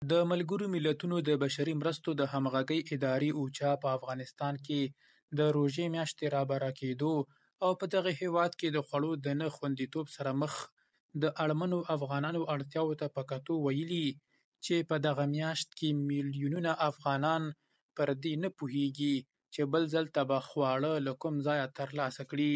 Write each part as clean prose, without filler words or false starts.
د ملګرو ملتونو د بشري مرستو د همغږۍ ادارې اوچا په افغانستان کې د روژې میاشتې رابره کېدو او په دغه هیواد کې د خوړو د نه خوندیتوب سره مخ د اړمنو افغانانو اړتیاو ته په کتو ویلي چې په دغه میاشت کې میلیونونه افغانان پر دې نه پوهیږي چې بل ځل ته به خواړه له کوم ځایه ترلاسه کړي.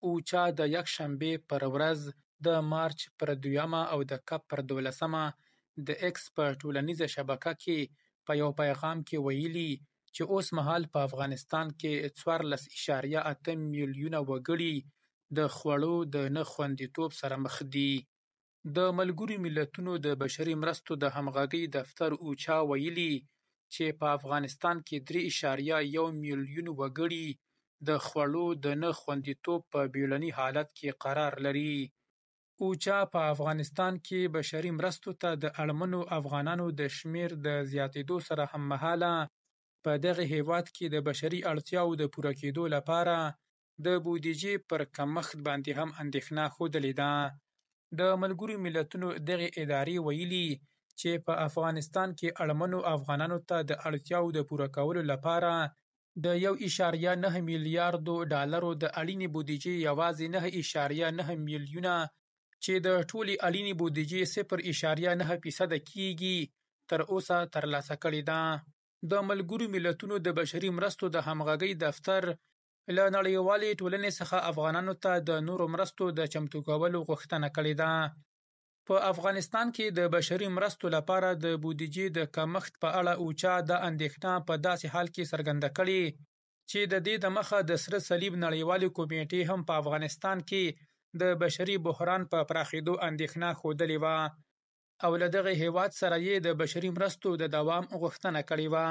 اوچا د یکشنبې پر ورځ د مارچ پر 2 او د کب پر 12 د ایکس په ټولنیزه شبکه کې په یو پیغام کې ویلي چې اوس مهال په افغانستان کې 14.8 میلیونه وګړي د خوړو د نه خوندیتوب سره مخ دي. د ملګرو ملتونو د بشري مرستو د همغږۍ دفتر اوچا ویلي چې په افغانستان کې 3.1 میلیون وګړي د خوړو د نه خوندیتوب په بیړني حالت کې قرار لري. اوچا په افغانستان کې بشري مرستو ته د اړمنو افغانانو د شمیر د زیاتېدو سره هممهاله په دغه هیواد کې د بشري اړتیاو د پوره کېدو لپاره د بودیجې پر کمښت باندې هم اندېښنه ښودلې ده. د ملګرو ملتونو دغه ادارې ویلي چې په افغانستان کې اړمنو افغانانو ته د اړتیاو د پوره کولو لپاره د 1.9 میلیارډو ډالرو د اړینې بودیجې یوازې 9.9 میلیونه چې د ټولې اړینې بودیجې 0.9% کېږي تر اوسه ترلاسه کړې ده. د ملګرو ملتونو د بشري مرستو د همغږۍ دفتر له نړیوالې ټولنې څخه افغانانو ته د نورو مرستو د چمتو کولو غوښتنه کړې ده. په افغانستان کې د بشري مرستو لپاره د بودیجې د کمښت په اړه اوچا د اندېښنه په داسې حال کې څرګنده کړې چې د دې دمخه د سره صلیب نړیوالې کمیټې هم په افغانستان کې د بشري بحران په پراخېدو اندېښنه ښودلې وه او له دغه هیواد سره یې د بشري مرستو د دوام غوښتنه کړې وه.